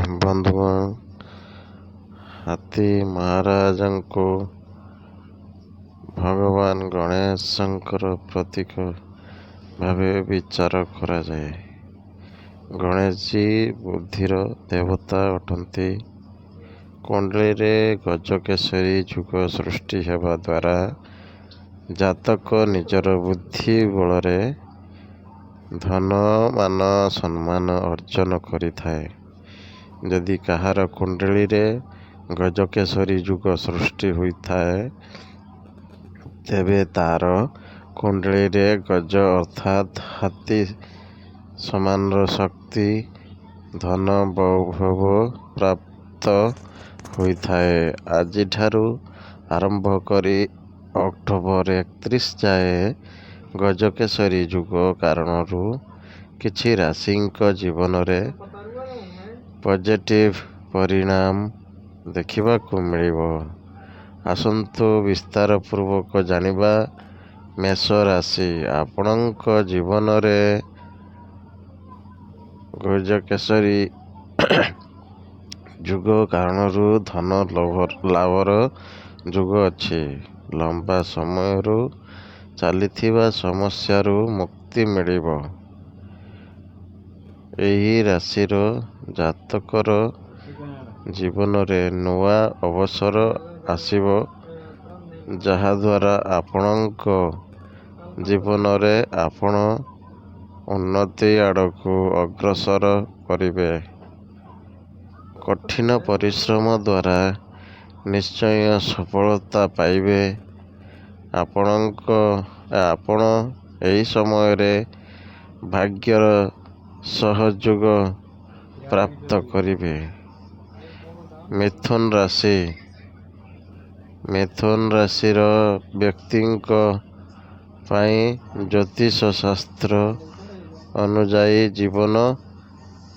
ବନ୍ଧୁଗଣ, ହାତୀ ମହାରାଜଙ୍କୁ ଭଗବାନ ଗଣେଶଙ୍କର ପ୍ରତୀକ ଭାବେ ବିଚାର କରାଯାଏ। ଗଣେଶଜୀ ବୁଦ୍ଧିର ଦେବତା ଅଟନ୍ତି। କୁଣ୍ଡଳୀରେ ଗଜକେଶରୀ ଯୁଗ ସୃଷ୍ଟି ହେବା ଦ୍ୱାରା ଜାତକ ନିଜର ବୁଦ୍ଧି ବଳରେ ଧନ, ମାନ, ସମ୍ମାନ ଅର୍ଜନ କରିଥାଏ। ଯଦି କାହାର କୁଣ୍ଡଳୀରେ ଗଜକେଶରୀ ଯୁଗ ସୃଷ୍ଟି ହୋଇଥାଏ, ତେବେ ତାର କୁଣ୍ଡଳୀରେ ଗଜ ଅର୍ଥାତ୍ ହାତୀ ସମାନର ଶକ୍ତି, ଧନ, ବୈଭବ ପ୍ରାପ୍ତ ହୋଇଥାଏ। ଆଜିଠାରୁ ଆରମ୍ଭ କରି ଅକ୍ଟୋବର 31 ଯାଏ ଗଜକେଶରୀ ଯୁଗ କାରଣରୁ କିଛି ରାଶିଙ୍କ ଜୀବନରେ ପଜିଟିଭ୍ ପରିଣାମ ଦେଖିବାକୁ ମିଳିବ। ଆସନ୍ତୁ ବିସ୍ତାର ପୂର୍ବକ ଜାଣିବା। ମେଷ ରାଶି, ଆପଣଙ୍କ ଜୀବନରେ ଗଜକେଶରୀ ଯୁଗ କାରଣରୁ ଧନ ଲାଭର ଯୋଗ ଅଛି। ଲମ୍ବା ସମୟରୁ ଚାଲିଥିବା ସମସ୍ୟାରୁ ମୁକ୍ତି ମିଳିବ। ଏହି ରାଶିର ଜାତକର ଜୀବନରେ ନୂଆ ଅବସର ଆସିବ, ଯାହାଦ୍ୱାରା ଆପଣଙ୍କ ଜୀବନରେ ଆପଣ ଉନ୍ନତି ଆଡ଼କୁ ଅଗ୍ରସର କରିବେ। କଠିନ ପରିଶ୍ରମ ଦ୍ୱାରା ନିଶ୍ଚୟ ସଫଳତା ପାଇବେ। ଆପଣ ଏହି ସମୟରେ ଭାଗ୍ୟର ସହଯୋଗ ପ୍ରାପ୍ତ କରିବେ। ମିଥୁନ ରାଶି, ମିଥୁନ ରାଶିର ବ୍ୟକ୍ତିଙ୍କ ପାଇଁ ଜ୍ୟୋତିଷ ଶାସ୍ତ୍ର ଅନୁଯାୟୀ ଜୀବନ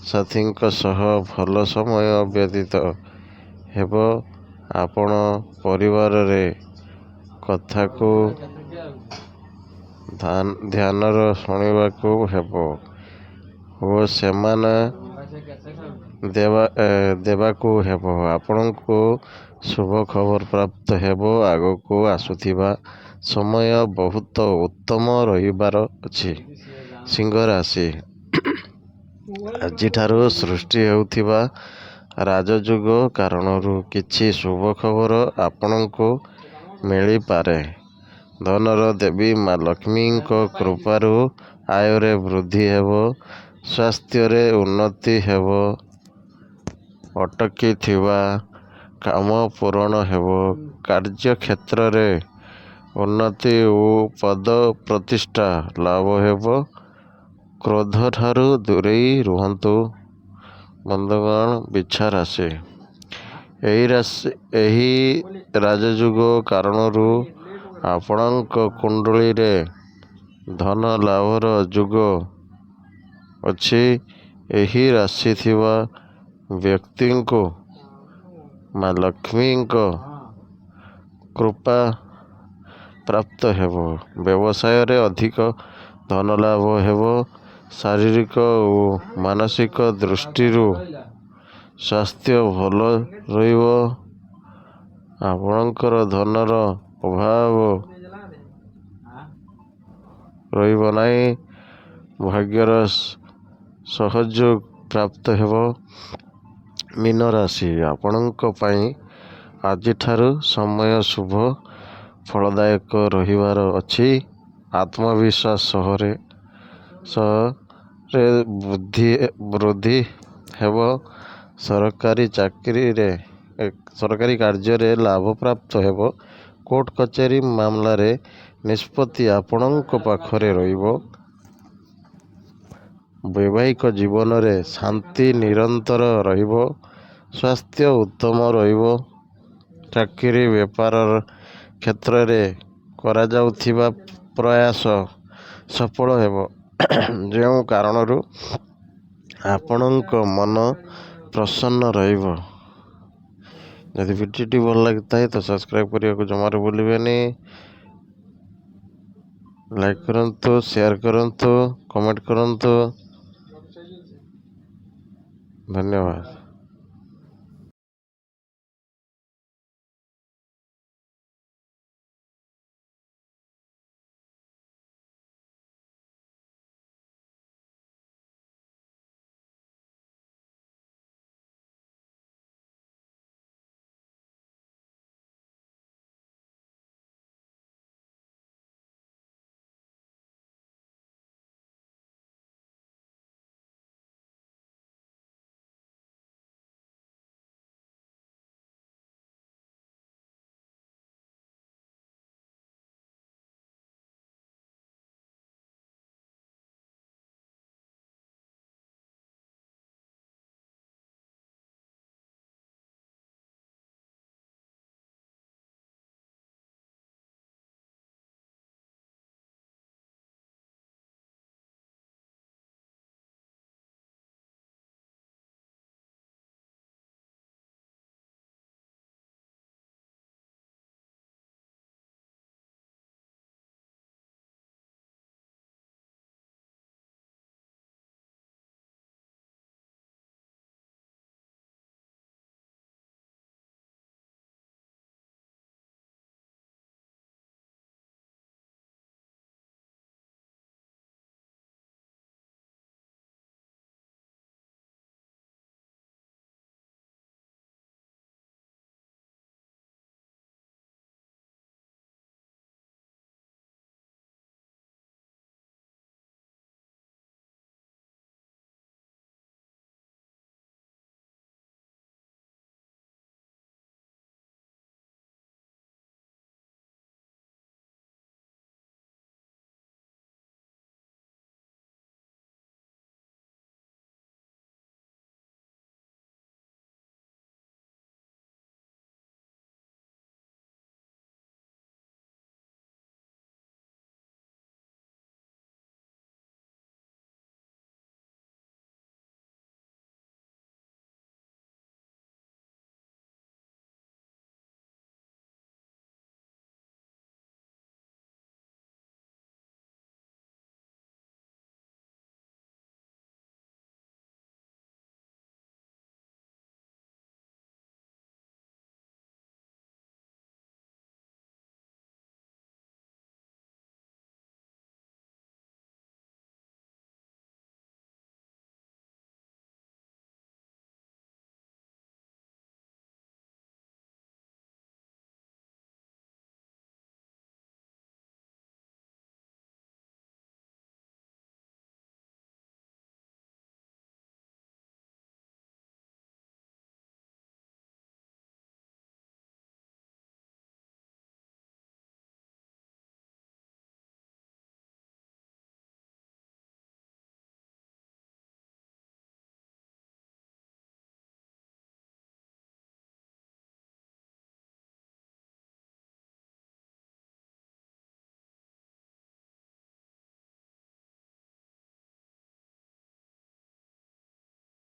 ସାଥୀଙ୍କ ସହ ଭଲ ସମୟ ବ୍ୟତୀତ ହେବ। ଆପଣ ପରିବାରରେ କଥାକୁ ଧ୍ୟାନର ଶୁଣିବାକୁ ହେବ ଓ ସମ୍ମାନ ଦେବାକୁ ହେବ। ଆପଣଙ୍କୁ ଶୁଭ ଖବର ପ୍ରାପ୍ତ ହେବ। ଆଗକୁ ଆସୁଥିବା ସମୟ ବହୁତ ଉତ୍ତମ ରହିବାର ଅଛି। ସିଂହ ରାଶି, ଆଜିଠାରୁ ସୃଷ୍ଟି ହେଉଥିବା ରାଜଯୋଗ କାରଣରୁ କିଛି ଶୁଭ ଖବର ଆପଣଙ୍କୁ ମିଳିପାରେ। ଧନର ଦେବୀ ମା ଲକ୍ଷ୍ମୀଙ୍କ କୃପାରୁ ଆୟରେ ବୃଦ୍ଧି ହେବ। ସ୍ୱାସ୍ଥ୍ୟରେ ଉନ୍ନତି ହେବ। ଅଟକିଥିବା କାମ ପୂରଣ ହେବ। କାର୍ଯ୍ୟକ୍ଷେତ୍ରରେ ଉନ୍ନତି ଓ ପଦ ପ୍ରତିଷ୍ଠା ଲାଭ ହେବ। କ୍ରୋଧଠାରୁ ଦୂରେଇ ରୁହନ୍ତୁ। ବନ୍ଧୁଗଣ, ବିଛା ରାଶି, ଏହି ରାଜଯୋଗ କାରଣରୁ ଆପଣଙ୍କ କୁଣ୍ଡଳୀରେ ଧନ ଲାଭର ଯୋଗ ଅଛି। ଏହି ରାଶି ଥିବା ବ୍ୟକ୍ତିଙ୍କୁ ମା ଲକ୍ଷ୍ମୀଙ୍କ କୃପା ପ୍ରାପ୍ତ ହେବ। ବ୍ୟବସାୟରେ ଅଧିକ ଧନ ଲାଭ ହେବ। ଶାରୀରିକ ଓ ମାନସିକ ଦୃଷ୍ଟିରୁ ସ୍ୱାସ୍ଥ୍ୟ ଭଲ ରହିବ। ଆପଣଙ୍କର ଧନର ଅଭାବ ରହିବ ନାହିଁ। ଭାଗ୍ୟର ସହଯୋଗ ପ୍ରାପ୍ତ ହେବ। ମୀନ ରାଶି, ଆପଣଙ୍କ ପାଇଁ ଆଜିଠାରୁ ସମୟ ଶୁଭ ଫଳଦାୟକ ରହିବାର ଅଛି। ଆତ୍ମବିଶ୍ୱାସ ସହରେ ବୃଦ୍ଧି ହେବ। ସରକାରୀ କାର୍ଯ୍ୟରେ ଲାଭ ପ୍ରାପ୍ତ ହେବ। କୋର୍ଟ କଚେରୀ ମାମଲାରେ ନିଷ୍ପତ୍ତି ଆପଣଙ୍କ ପାଖରେ ରହିବ। ବୈବାହିକ ଜୀବନରେ ଶାନ୍ତି ନିରନ୍ତର ରହିବ। ସ୍ୱାସ୍ଥ୍ୟ ଉତ୍ତମ ରହିବ। ଚାକିରି ବେପାର କ୍ଷେତ୍ରରେ କରାଯାଉଥିବା ପ୍ରୟାସ ସଫଳ ହେବ। ଯେଉଁ କାରଣରୁ ଆପଣଙ୍କ ମନ ପ୍ରସନ୍ନ ରହିବ। ଯଦି ଭିଡ଼ିଓଟି ଭଲ ଲାଗିଥାଏ ତ ସବସ୍କ୍ରାଇବ୍ କରିବାକୁ ଜମାରୁ ଭୁଲିବେନି। ଲାଇକ୍ କରନ୍ତୁ, ସେୟାର କରନ୍ତୁ, କମେଣ୍ଟ କରନ୍ତୁ। ଧନ୍ୟବାଦ।